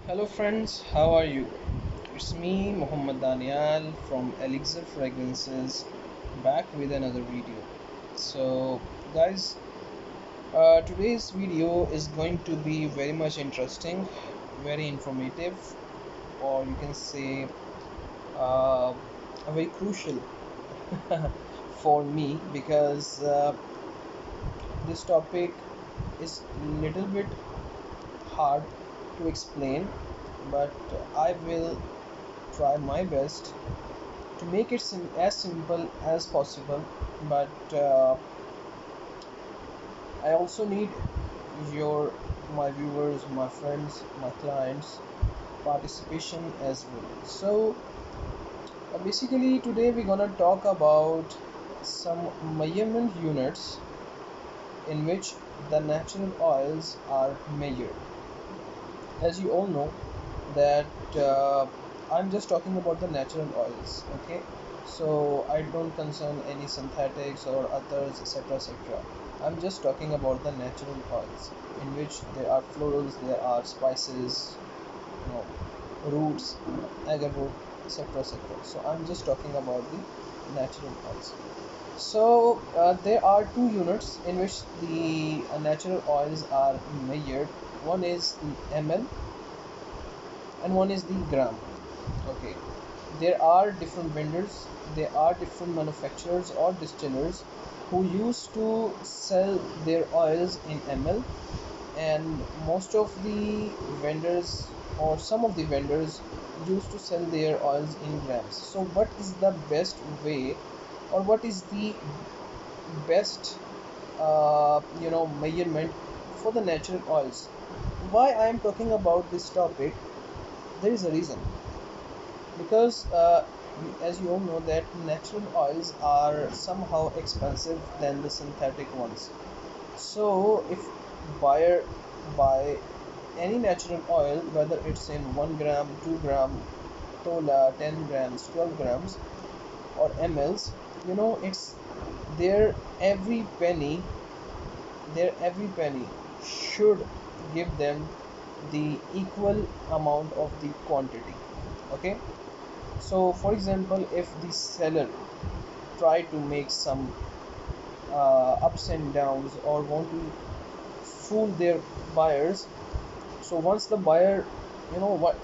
Hello friends, how are you? It's me Muhammad Daniel from Elixir Fragrances back with another video. So guys, today's video is going to be very much interesting, very informative, or you can say uh, very crucial for me because this topic is little bit hard to explain, but I will try my best to make it as simple as possible. But I also need your my viewers, my friends, my clients participation as well. So basically today we're gonna talk about some measurement units in which the natural oils are measured. As you all know that I'm just talking about the natural oils, okay? So I don't concern any synthetics or others, etc., etc. I'm just talking about the natural oils in which there are florals, there are spices, you know, roots, agarwood, etc., etc. So I'm just talking about the natural oils. So there are two units in which the natural oils are measured. One is the ml and one is the gram. Okay, there are different vendors, there are different manufacturers or distillers who used to sell their oils in ml, and most of the vendors or some of the vendors used to sell their oils in grams. So what is the best way, or what is the best measurement for the natural oils? Why I am talking about this topic? There is a reason, because as you all know that natural oils are somehow expensive than the synthetic ones. So if buyer buy any natural oil, whether it's in 1 gram, 2 gram, tola, 10 grams, 12 grams, or mls, it's their every penny, should give them the equal amount of the quantity. Okay, so for example, if the seller try to make some ups and downs or want to fool their buyers, so once the buyer, you know what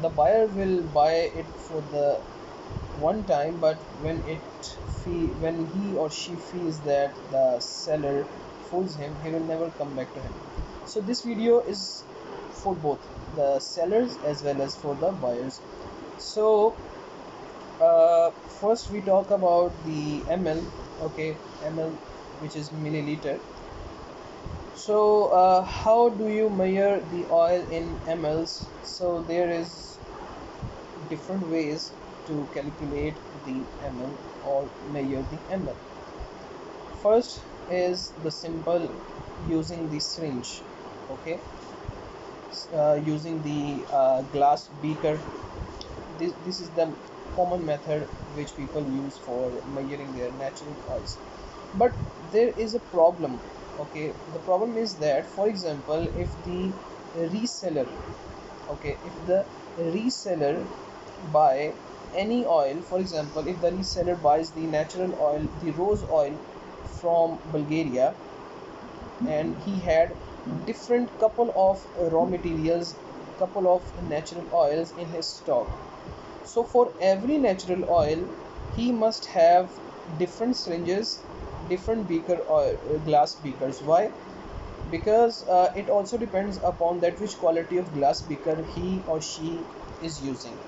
the buyer will buy it for the one time, but when he or she feels that the seller fools him, he will never come back to him. So this video is for both the sellers as well as for the buyers. So first we talk about the ml. Okay, ml, which is milliliter. So how do you measure the oil in mls? So there is different ways to calculate the ml or measure the ml. First is the simple, using the syringe. Okay, using the glass beaker. This is the common method which people use for measuring their natural oils. But there is a problem. Okay, the problem is that, for example, if the reseller, okay, if the reseller buy any oil, for example, if the reseller buys the natural oil, the rose oil from Bulgaria, and he had different couple of raw materials, couple of natural oils in his stock. So for every natural oil he must have different syringes, different beaker oil, glass beakers. Why? Because it also depends upon that which quality of glass beaker he or she is using.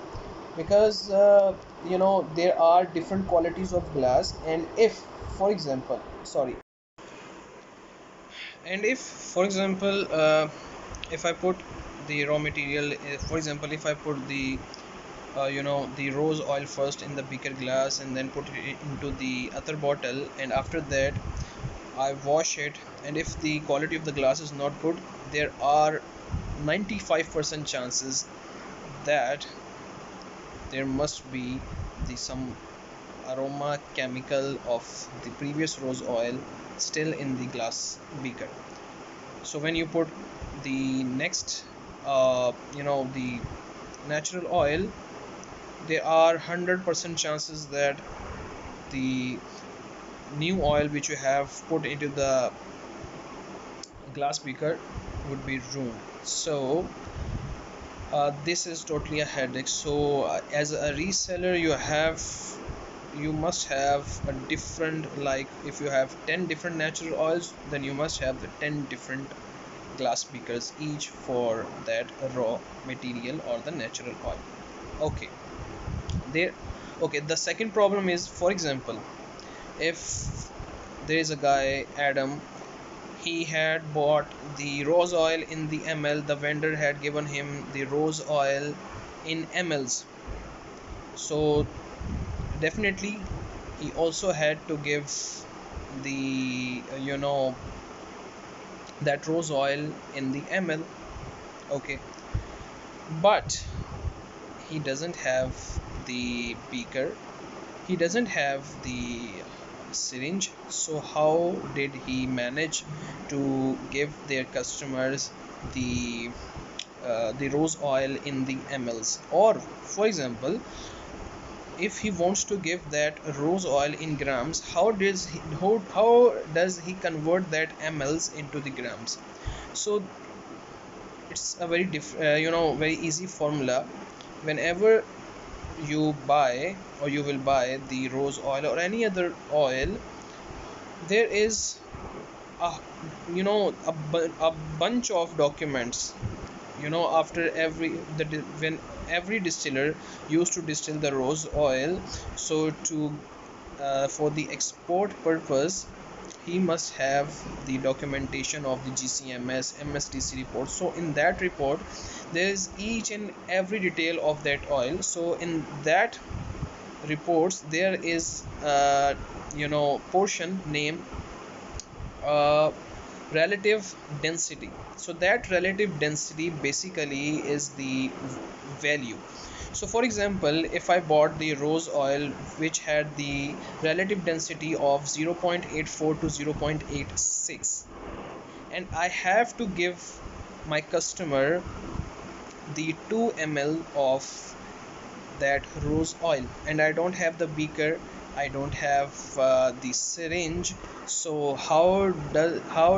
Because there are different qualities of glass, and if, for example, sorry, and if, for example, if I put the raw material, for example, if I put the rose oil first in the beaker glass and then put it into the other bottle, and after that I wash it, and if the quality of the glass is not good, there are 95% chances that there must be some aroma chemical of the previous rose oil still in the glass beaker. So when you put the next the natural oil, there are 100% chances that the new oil which you have put into the glass beaker would be ruined. So this is totally a headache. So as a reseller, you must have a different, like if you have 10 different natural oils, then you must have the 10 different glass beakers each for that raw material or the natural oil. Okay, there. Okay, the second problem is, for example, if there is a guy Adam, he had bought the rose oil in the ml, the vendor had given him the rose oil in mls, so definitely he also had to give the that rose oil in the ml. Okay, but he doesn't have the beaker, he doesn't have the syringe, so how did he manage to give their customers the rose oil in the mls? Or for example, if he wants to give that rose oil in grams, how does he convert that mls into the grams? So it's a very very easy formula. Whenever you buy, or you will buy the rose oil or any other oil, there is a a bunch of documents, after when every distiller used to distill the rose oil, so to for the export purpose, he must have the documentation of the GCMS MSDC report. So in that report, there is each and every detail of that oil. So in that reports, there is portion named uh, relative density. So that relative density basically is the value. So for example, if I bought the rose oil which had the relative density of 0.84 to 0.86, and I have to give my customer the 2 ml of that rose oil, and I don't have the beaker, I don't have the syringe, so how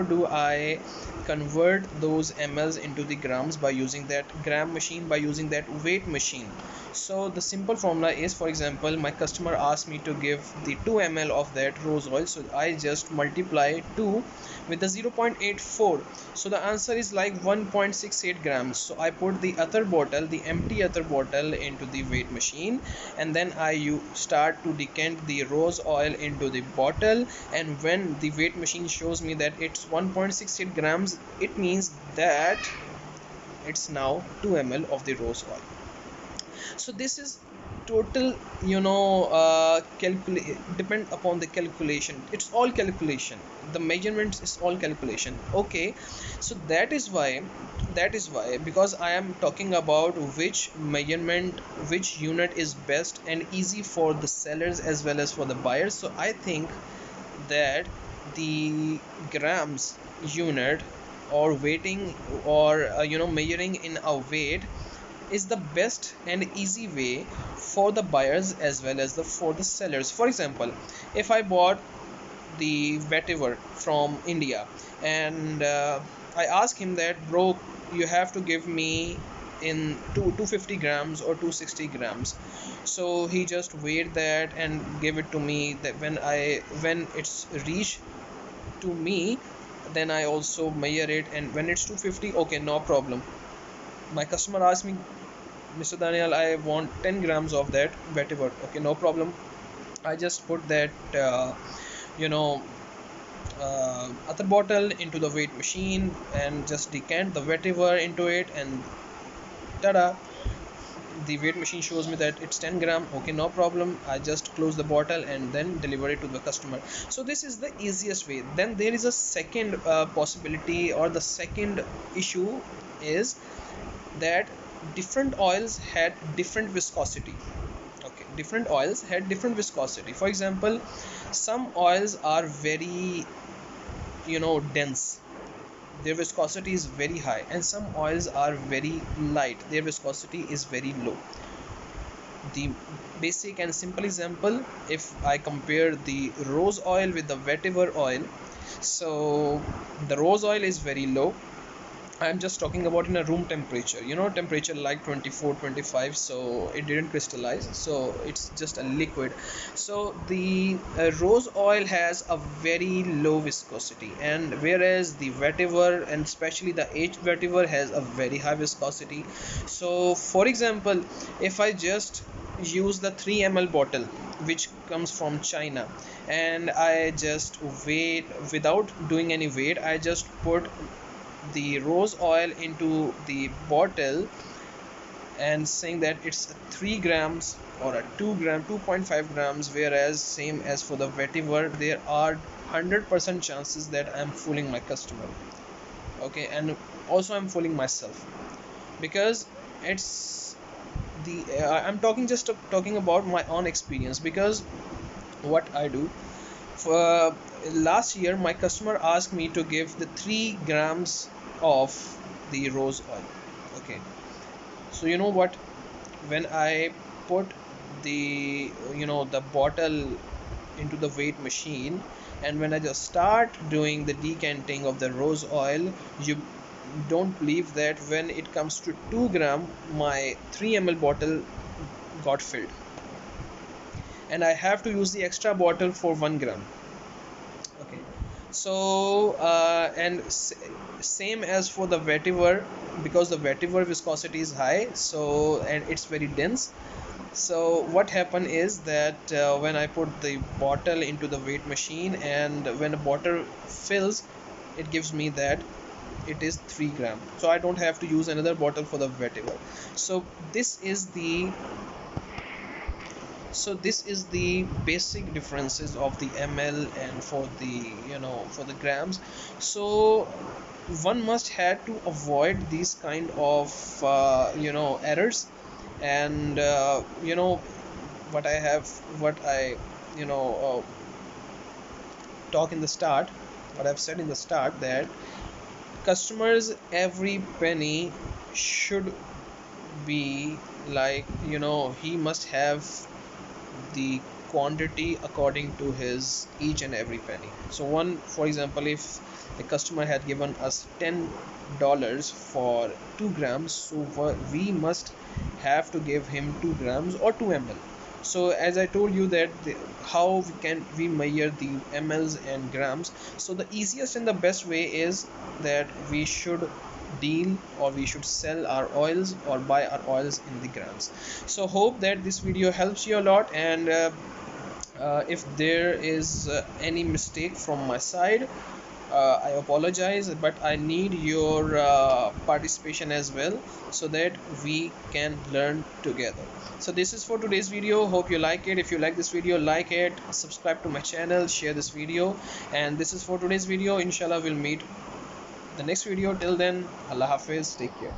do I convert those mls into the grams? By using that gram machine, by using that weight machine. So the simple formula is, for example, my customer asked me to give the 2 ml of that rose oil, so I just multiply 2 with the 0.84, so the answer is like 1.68 grams. So I put the other bottle, the empty other bottle, into the weight machine, and then I start to decant the rose oil into the bottle, and when the weight machine shows me that it's 1.68 grams, it means that it's now 2 ml of the rose oil. So this is total, calculate, depend upon the calculation. It's all calculation, the measurements is all calculation. Okay, so that is why because I am talking about which measurement, which unit is best and easy for the sellers as well as for the buyers. So I think that the grams unit, or weighting, or measuring in a weight, is the best and easy way for the buyers as well as for the sellers. For example, if I bought the vetiver from India, and I ask him that, bro, you have to give me in 250 grams or 260 grams. So he just weighed that and gave it to me. That when it's reached to me, then I also measure it, and when it's 250, okay, no problem. My customer asked me, Mr. Daniel, I want 10 grams of that vetiver. Okay, no problem. I just put that you know other bottle into the weight machine and just decant the vetiver into it, and tada, the weight machine shows me that it's 10 gram. Okay, no problem. I just close the bottle and then deliver it to the customer. So this is the easiest way. Then there is a second possibility, or the second issue is that different oils had different viscosity. Okay, different oils had different viscosity. For example, some oils are very dense, their viscosity is very high, and some oils are very light, their viscosity is very low. The basic and simple example, if I compare the rose oil with the vetiver oil, so the rose oil is very low. I'm just talking about in a room temperature, temperature like 24 25, so it didn't crystallize, so it's just a liquid. So the rose oil has a very low viscosity, and whereas the vetiver, and especially the aged vetiver, has a very high viscosity. So for example, if I just use the 3 ml bottle which comes from China, and I just wait without doing any weight, I just put the rose oil into the bottle and saying that it's 3 grams or a 2 gram 2.5 grams, whereas same as for the vetiver, there are 100% chances that I'm fooling my customer, okay, and also I'm fooling myself, because it's the I'm talking about my own experience, because what I do for last year, my customer asked me to give the 3 grams of the rose oil, okay. So you know what, when I put the the bottle into the weight machine, and when I just start doing the decanting of the rose oil, you don't believe that when it comes to 2 gram, my 3 ml bottle got filled, and I have to use the extra bottle for 1 gram, okay. So same as for the vetiver, because the vetiver viscosity is high, so and it's very dense. So what happened is that when I put the bottle into the weight machine, and when the bottle fills, it gives me that it is 3 gram, so I don't have to use another bottle for the vetiver. So this is the basic differences of the ml and for the for the grams. So one must have to avoid these kind of errors, and what I talk in the start what I've said in the start, that customers every penny should be like, he must have the quantity according to his each and every penny. So one, for example, if the customer had given us $10 for 2 grams, so we must have to give him 2 grams or 2 ml. So as I told you that how can we measure the mls and grams, so the easiest and the best way is that we should deal, or we should sell our oils or buy our oils in the grams. So hope that this video helps you a lot, and if there is any mistake from my side, I apologize, but I need your participation as well, so that we can learn together. So this is for today's video. Hope you like it. If you like this video, like it, subscribe to my channel, share this video, and this is for today's video. Inshallah, we'll meet the next video. Till then, Allah Hafiz, take care.